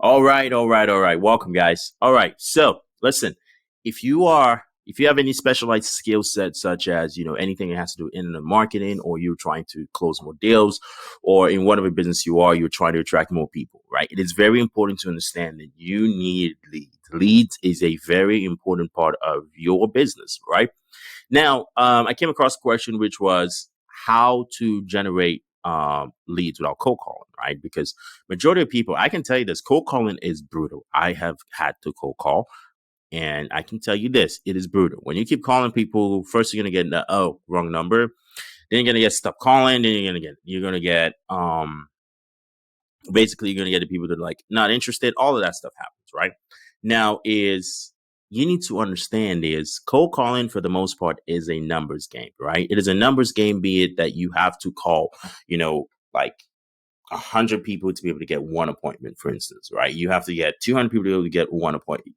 All right. Welcome, guys. All right. So, listen, if you have any specialized skill sets, such as anything that has to do with internet marketing, or you're trying to close more deals, or in whatever business you're trying to attract more people, right? It is very important to understand that you need leads. Leads is a very important part of your business, right? Now, I came across a question which was how to generate leads without cold calling, right? Because majority of people, I can tell you this, cold calling is brutal. I have had to cold call, and I can tell you this, it is brutal. When you keep calling people, first you're gonna get the wrong number, then you're gonna get stuck calling, then you're gonna get basically you're gonna get the people that are like not interested. All of that stuff happens, right? Now is you need to understand is cold calling for the most part is a numbers game, right? It is a numbers game, be it that you have to call, like 100 people to be able to get one appointment, for instance, right? You have to get 200 people to be able to get one appointment,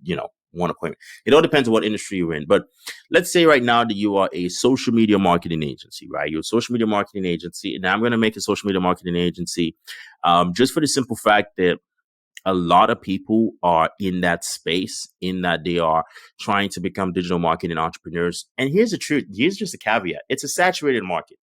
one appointment. It all depends on what industry you're in. But let's say right now that you are a social media marketing agency, right? You're a social media marketing agency. And I'm going to make a social media marketing agency just for the simple fact that a lot of people are in that space, in that they are trying to become digital marketing entrepreneurs. And here's the truth. Here's just a caveat. It's a saturated market.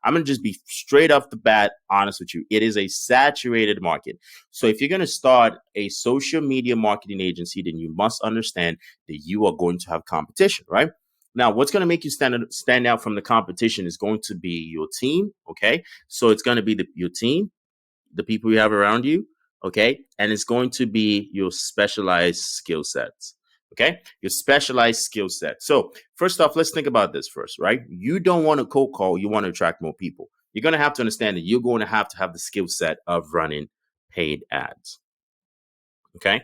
I'm going to just be straight off the bat honest with you. It is a saturated market. So if you're going to start a social media marketing agency, then you must understand that you are going to have competition, right? Now, what's going to make you stand out from the competition is going to be your team, okay? So it's going to be your team, the people you have around you, okay? And it's going to be your specialized skill sets. Okay, your specialized skill set. So first off, let's think about this first, right? You don't want to cold call. You want to attract more people. You're going to have to understand that you're going to have the skill set of running paid ads. Okay,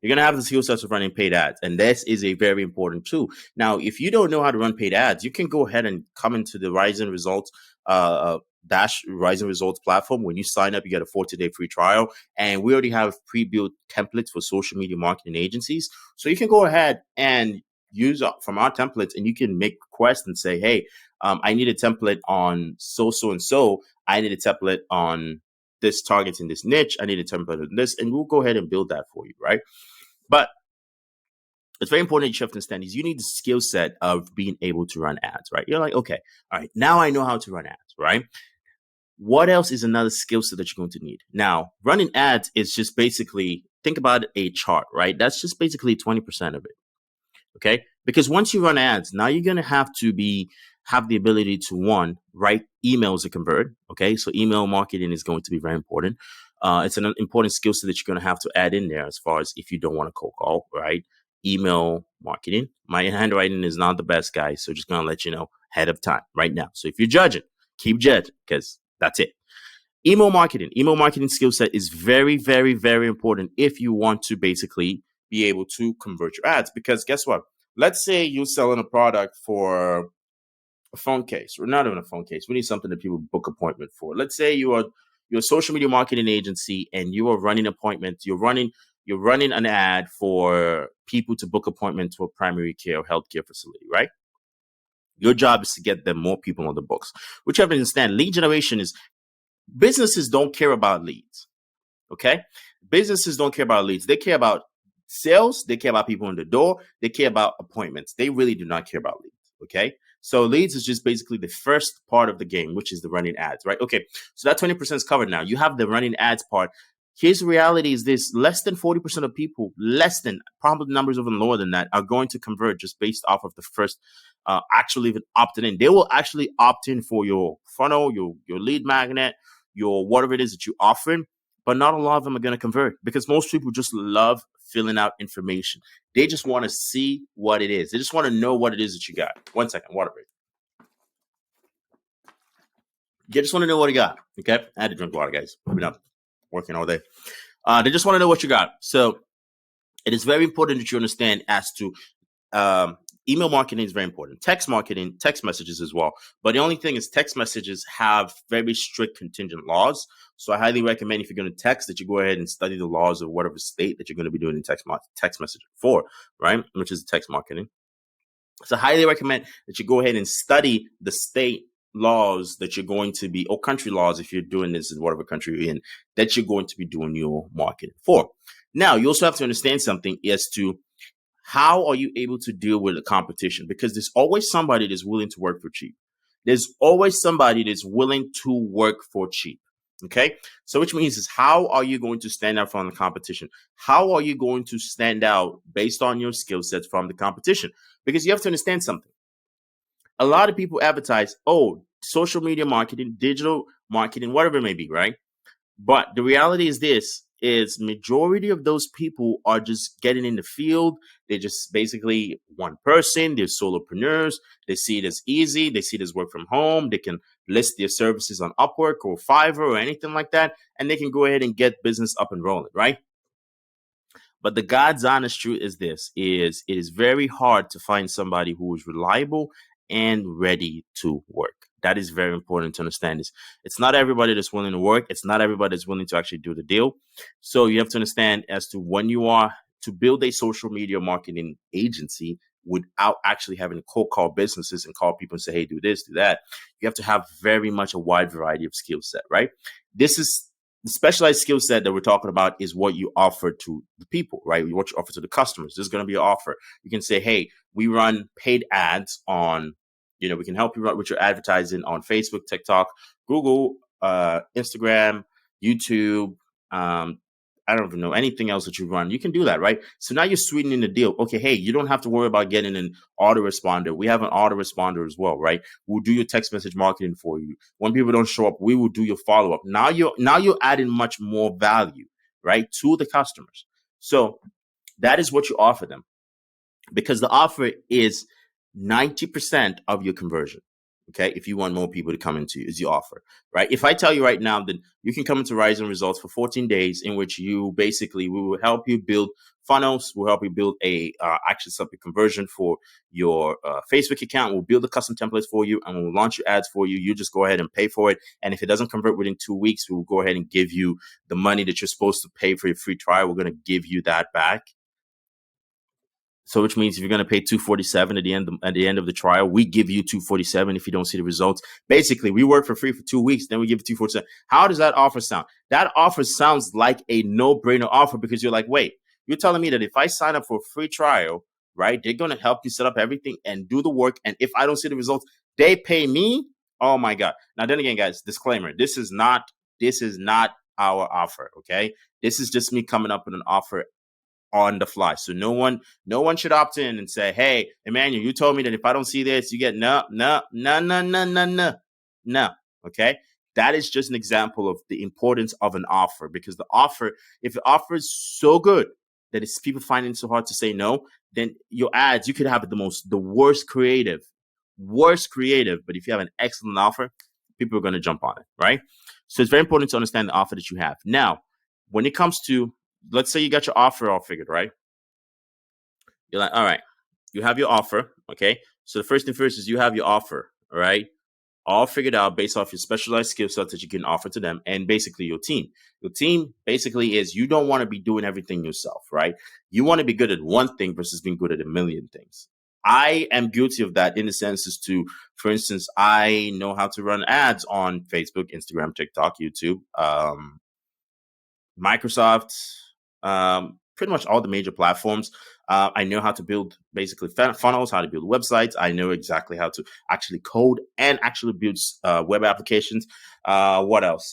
you're going to have the skill sets of running paid ads. And this is a very important tool. Now, if you don't know how to run paid ads, you can go ahead and come into the RIZN results RIZN results platform. When you sign up, you get a 14-day free trial, and we already have pre-built templates for social media marketing agencies. So you can go ahead and use from our templates, and you can make requests and say, hey, I need a template on so and so. I need a template on this target in this niche. I need a template on this, and we'll go ahead and build that for you, right? But it's very important that you have to understand is you need the skill set of being able to run ads, right? You're like, okay, all right, now I know how to run ads, right? What else is another skill set that you're going to need? Now, running ads is just basically, think about a chart, right? That's just basically 20% of it, okay? Because once you run ads, now you're going to have the ability to, one, write emails that convert, okay? So email marketing is going to be very important. It's an important skill set that you're going to have to add in there as far as if you don't want to cold call, right? Email marketing. My handwriting is not the best, guys, so just going to let you know ahead of time right now. So if you're judging, keep judging because that's it. Email marketing skill set is very, very, very important if you want to basically be able to convert your ads. Because guess what? Let's say you're selling a product for a phone case, or not even a phone case. We need something that people book appointment for. Let's say you're a social media marketing agency and you are running appointments. You're running an ad for people to book appointments for primary care or healthcare facility, right? Your job is to get them more people on the books. Which you have to understand, lead generation is, businesses don't care about leads, okay? Businesses don't care about leads. They care about sales. They care about people in the door. They care about appointments. They really do not care about leads, okay? So leads is just basically the first part of the game, which is the running ads, right? Okay, so that 20% is covered now. You have the running ads part. Here's the reality is this, less than 40% of people, probably numbers even lower than that, are going to convert just based off of the first actually even opted in. They will actually opt in for your funnel, your lead magnet, your whatever it is that you're offering, but not a lot of them are going to convert because most people just love filling out information. They just want to see what it is. They just want to know what it is that you got. 1 second, water break. They just want to know what you got. Okay, I had to drink water, guys. I've been up working all day. They just want to know what you got. So it is very important that you understand as to email marketing is very important. Text marketing, text messages as well. But the only thing is text messages have very strict contingent laws. So I highly recommend if you're going to text that you go ahead and study the laws of whatever state that you're going to be doing in text messaging for, right? Which is text marketing. So I highly recommend that you go ahead and study the state laws that you're going to be, or country laws, if you're doing this in whatever country you're in, that you're going to be doing your marketing for. Now, you also have to understand something as to how are you able to deal with the competition? Because there's always somebody that's willing to work for cheap. There's always somebody that's willing to work for cheap. Okay. So which means is how are you going to stand out from the competition? How are you going to stand out based on your skill sets from the competition? Because you have to understand something. A lot of people advertise, oh, social media marketing, digital marketing, whatever it may be, right? But the reality is this is majority of those people are just getting in the field. They're just basically one person. They're solopreneurs. They see it as easy. They see it as work from home. They can list their services on Upwork or Fiverr or anything like that, and they can go ahead and get business up and rolling, right? But the God's honest truth is this: is it is very hard to find somebody who is reliable and ready to work. That is very important to understand. This it's not everybody that's willing to work. It's not everybody that's willing to actually do the deal. So you have to understand as to when you are to build a social media marketing agency without actually having to cold call businesses and call people and say, hey, do this, do that. You have to have very much a wide variety of skill set, right? This is the specialized skill set that we're talking about is what you offer to the people, right? What you offer to the customers. This is going to be an offer. You can say, hey, we run paid ads on, we can help you with your advertising on Facebook, TikTok, Google, Instagram, YouTube. I don't even know anything else that you run. You can do that, right? So now you're sweetening the deal. Okay, hey, you don't have to worry about getting an autoresponder. We have an autoresponder as well, right? We'll do your text message marketing for you. When people don't show up, we will do your follow-up. Now you're adding much more value, right, to the customers. So that is what you offer them, because the offer is 90% of your conversion. Okay, if you want more people to come into you, is your offer, right? If I tell you right now that you can come into RIZN results for 14 days, in which we will help you build funnels, we'll help you build a action subject conversion for your Facebook account, we'll build the custom templates for you, and we'll launch your ads for you. You just go ahead and pay for it, and if it doesn't convert within 2 weeks, we will go ahead and give you the money that you're supposed to pay for your free trial. We're going to give you that back. So which means if you're going to pay $247 at the end of the trial, we give you $247 if you don't see the results. Basically, we work for free for 2 weeks, then we give you $247. How does that offer sound? That offer sounds like a no-brainer offer, because you're like, wait, you're telling me that if I sign up for a free trial, right, they're going to help you set up everything and do the work. And if I don't see the results, they pay me? Oh my God. Now then again, guys, disclaimer, this is not our offer. Okay. This is just me coming up with an offer on the fly. So no one should opt in and say, hey, Emmanuel, you told me that if I don't see this, you get no. Okay. That is just an example of the importance of an offer, because the offer, if the offer is so good that it's people finding it so hard to say no, then your ads, you could have the worst creative. But if you have an excellent offer, people are going to jump on it. Right. So it's very important to understand the offer that you have. Now, when it comes to, let's say you got your offer all figured, right? You're like, all right, you have your offer. Okay. So the first thing first is you have your offer, all right? All figured out based off your specialized skill sets that you can offer to them, and basically your team. Your team basically is, you don't want to be doing everything yourself, right? You want to be good at one thing versus being good at a million things. I am guilty of that, in the sense as to, for instance, I know how to run ads on Facebook, Instagram, TikTok, YouTube, Microsoft, pretty much all the major platforms. I know how to build basically funnels, how to build websites. I know exactly how to actually code and actually build web applications. What else?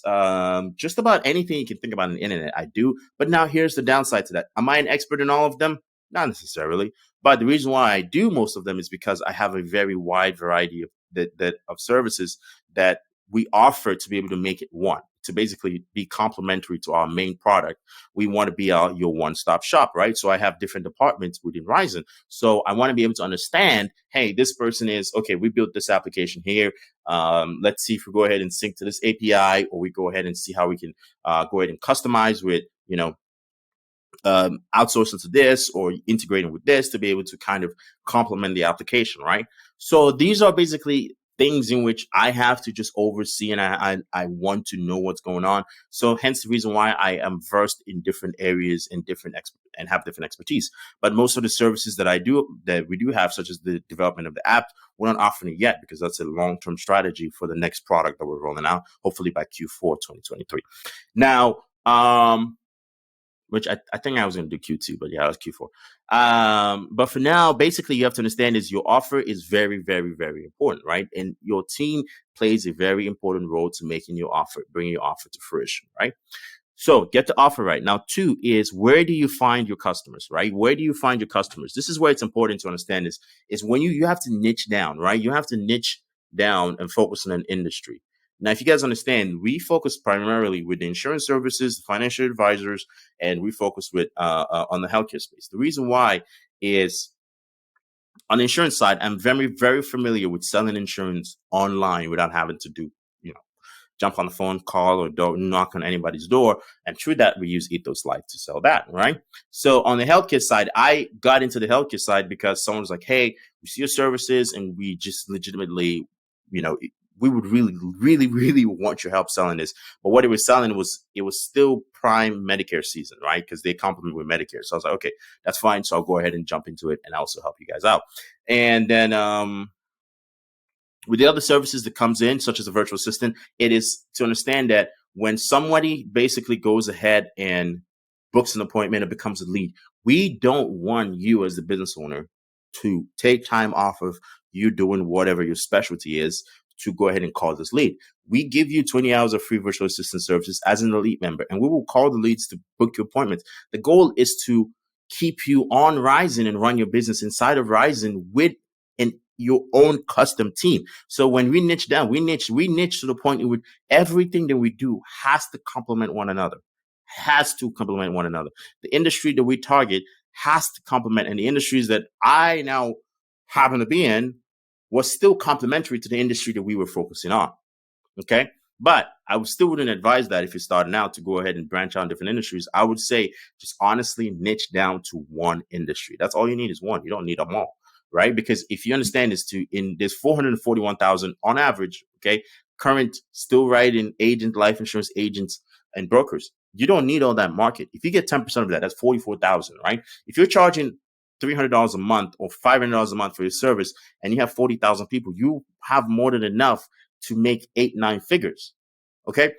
Just about anything you can think about on the internet, I do. But now here's the downside to that. Am I an expert in all of them? Not necessarily. But the reason why I do most of them is because I have a very wide variety of services that we offer to be able to make it one, to basically be complementary to our main product. We want to be your one-stop shop, right? So I have different departments within RIZN. So I want to be able to understand, hey, this person is, okay, we built this application here. Let's see if we go ahead and sync to this API, or we go ahead and see how we can go ahead and customize with, outsourcing to this or integrating with this to be able to kind of complement the application, right? So these are basically things in which I have to just oversee, and I want to know what's going on. So hence the reason why I am versed in different areas and and have different expertise. But most of the services that we do have, such as the development of the app, we're not offering it yet because that's a long-term strategy for the next product that we're rolling out, hopefully by Q4 2023. Now, which I think I was going to do Q2, but yeah, it was Q4. But for now, basically, you have to understand is your offer is very, very, very important, right? And your team plays a very important role to bringing your offer to fruition, right? So get the offer right. Now, two is where do you find your customers, right? Where do you find your customers? This is where it's important to understand is when you have to niche down, right? You have to niche down and focus on an industry. Now, if you guys understand, we focus primarily with the insurance services, the financial advisors, and we focus with on the healthcare space. The reason why is on the insurance side, I'm very, very familiar with selling insurance online without having to do, jump on the phone, call, or knock on anybody's door. And through that, we use Ethos Life to sell that, right? So on the healthcare side, I got into the healthcare side because someone was like, hey, we see your services and we just legitimately, we would really, really, really want your help selling this. But what it was selling it was still prime Medicare season, right? Because they complement with Medicare. So I was like, okay, that's fine. So I'll go ahead and jump into it and also help you guys out. And then with the other services that comes in, such as a virtual assistant, it is to understand that when somebody basically goes ahead and books an appointment and becomes a lead, we don't want you as the business owner to take time off of you doing whatever your specialty is to go ahead and call this lead. We give you 20 hours of free virtual assistant services as an elite member, and we will call the leads to book your appointments. The goal is to keep you on RIZN and run your business inside of RIZN with your own custom team. So when we niche down, we niche to the point where everything that we do has to complement one another. The industry that we target has to complement, and the industries that I now happen to be in was still complementary to the industry that we were focusing on. Okay. But I still wouldn't advise that if you're starting out to go ahead and branch out in different industries. I would say just honestly niche down to one industry. That's all you need is one. You don't need them all. Right? Because if you understand there's 441,000 on average, okay, current still writing life insurance agents and brokers. You don't need all that market. If you get 10% of that, that's 44,000, right? If you're charging $300 a month or $500 a month for your service and you have 40,000 people, you have more than enough to make 8-9 figures. Okay.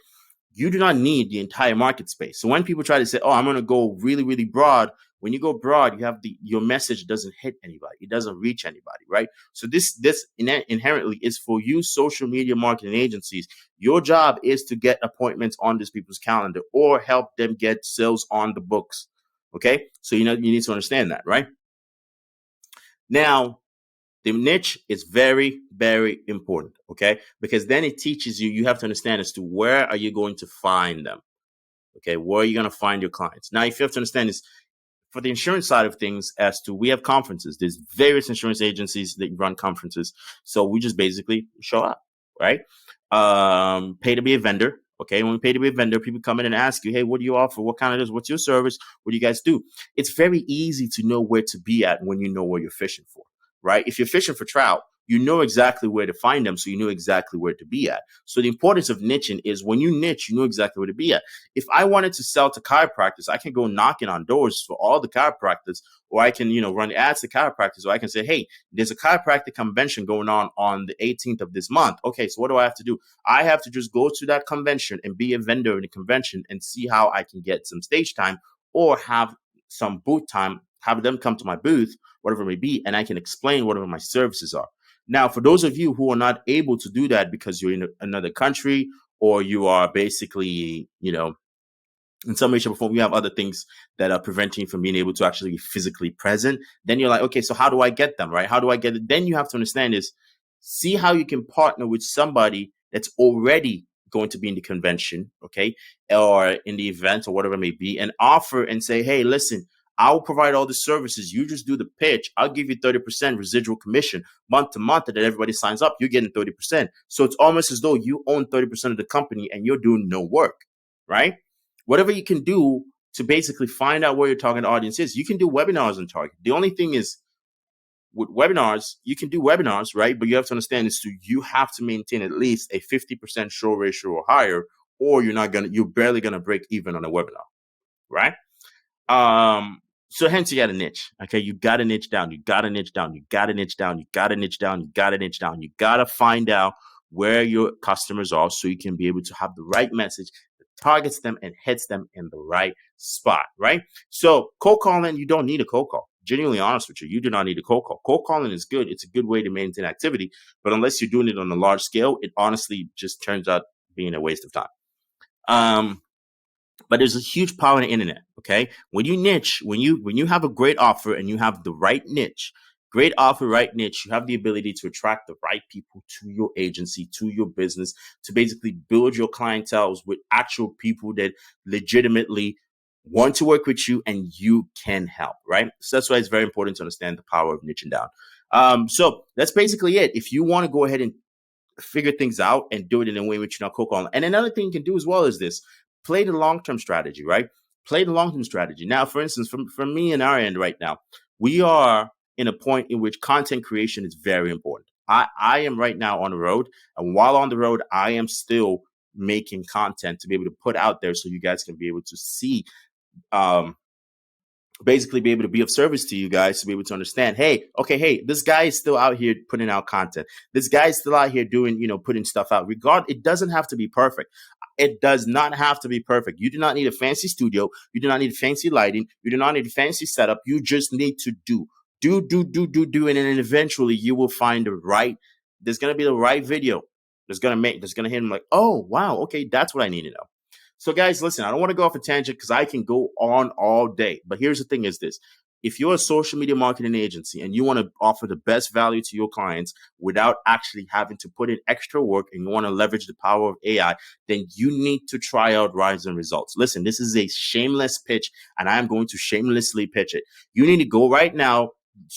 You do not need the entire market space. So when people try to say, oh, I'm going to go really, really broad, when you go broad, you have your message doesn't hit anybody. It doesn't reach anybody, right? So this inherently is for you social media marketing agencies. Your job is to get appointments on these people's calendar or help them get sales on the books. Okay. So, you need to understand that, right? Now, the niche is very, very important, okay? Because then it teaches you have to understand as to where are you going to find them, okay? Where are you going to find your clients? Now, if you have to understand is for the insurance side of things, as to we have conferences. There's various insurance agencies that run conferences. So we just basically show up, right? Pay to be a vendor. Okay. When we pay to be a vendor, people come in and ask you, hey, what do you offer? What kind of this? What's your service? What do you guys do? It's very easy to know where to be at when you know where you're fishing for, right? If you're fishing for trout, you know exactly where to find them. So you know exactly where to be at. So the importance of niching is when you niche, you know exactly where to be at. If I wanted to sell to chiropractors, I can go knocking on doors for all the chiropractors, or I can, run ads to chiropractors, or I can say, hey, there's a chiropractic convention going on the 18th of this month. Okay, so what do I have to do? I have to just go to that convention and be a vendor in the convention and see how I can get some stage time or have some booth time, have them come to my booth, whatever it may be, and I can explain whatever my services are. Now, for those of you who are not able to do that because you're in another country or you are basically, in some way, shape, or form, you have other things that are preventing you from being able to actually be physically present, then you're like, okay, so how do I get them, right? How do I get it? Then you have to understand is see how you can partner with somebody that's already going to be in the convention, okay, or in the event or whatever it may be, and offer and say, hey, listen, I'll provide all the services. You just do the pitch. I'll give you 30% residual commission month to month, and that everybody signs up. You're getting 30%. So it's almost as though you own 30% of the company and you're doing no work, right? Whatever you can do to basically find out where your target audience is. You can do webinars on target. The only thing is with webinars, you can do webinars, right? But you have to understand is you have to maintain at least a 50% show ratio or higher, or you're barely gonna break even on a webinar, right? So hence you got a niche. Okay, you got to niche down. You got to niche down. You got to niche down. You got to niche down. You got to niche down. You got to find out where your customers are so you can be able to have the right message that targets them and hits them in the right spot, right? So cold calling, you don't need a cold call. Genuinely honest with you, you do not need a cold call. Cold calling is good. It's a good way to maintain activity, but unless you're doing it on a large scale, it honestly just turns out being a waste of time. But there's a huge power in the internet. Okay, when you niche, when you have a great offer and you have the right niche, great offer, right niche, you have the ability to attract the right people to your agency, to your business, to basically build your clientele with actual people that legitimately want to work with you and you can help, right? So that's why it's very important to understand the power of niching down. So that's basically it. If you want to go ahead and figure things out and do it in a way which you're not cold calling. And another thing you can do as well is this: play the long-term strategy, right? Play the long-term strategy. Now, for instance, from me and our end right now, we are in a point in which content creation is very important. I am right now on the road, and while on the road, I am still making content to be able to put out there so you guys can be able to see basically be able to be of service to you guys, to be able to understand, hey, okay, hey, this guy is still out here putting out content. This guy is still out here doing, putting stuff out. It doesn't have to be perfect. It does not have to be perfect. You do not need a fancy studio. You do not need fancy lighting. You do not need a fancy setup. You just need to do. And then eventually you will find there's going to be the right video that's going to hit him like, oh, wow, okay, that's what I need to know. So guys, listen, I don't want to go off a tangent because I can go on all day. But here's the thing is this. If you're a social media marketing agency and you want to offer the best value to your clients without actually having to put in extra work and you want to leverage the power of AI, then you need to try out RIZN Results. Listen, this is a shameless pitch and I'm going to shamelessly pitch it. You need to go right now,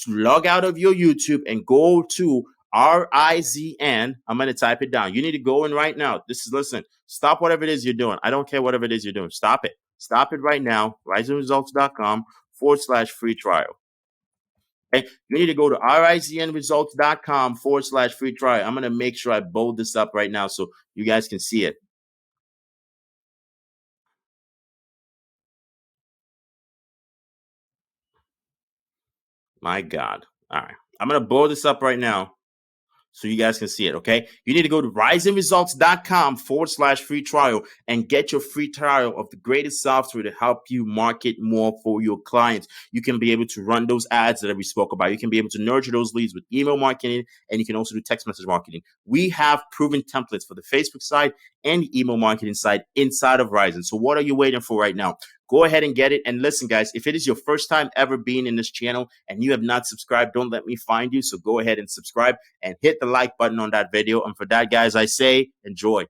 log out of your YouTube and go to RIZN. I'm going to type it down. You need to go in right now. Listen, stop whatever it is you're doing. I don't care whatever it is you're doing. Stop it. Stop it right now. RIZNResults.com/free trial. Okay. You need to go to RIZNResults.com/free trial. I'm going to make sure I bold this up right now so you guys can see it. My God. All right. I'm going to bold this up right now so you guys can see it, okay? You need to go to RIZNResults.com/free trial and get your free trial of the greatest software to help you market more for your clients. You can be able to run those ads that we spoke about. You can be able to nurture those leads with email marketing, and you can also do text message marketing. We have proven templates for the Facebook side and the email marketing side inside of RIZN. So what are you waiting for right now? Go ahead and get it. And listen, guys, if it is your first time ever being in this channel and you have not subscribed, don't let me find you. So go ahead and subscribe and hit the like button on that video. And for that, guys, I say enjoy.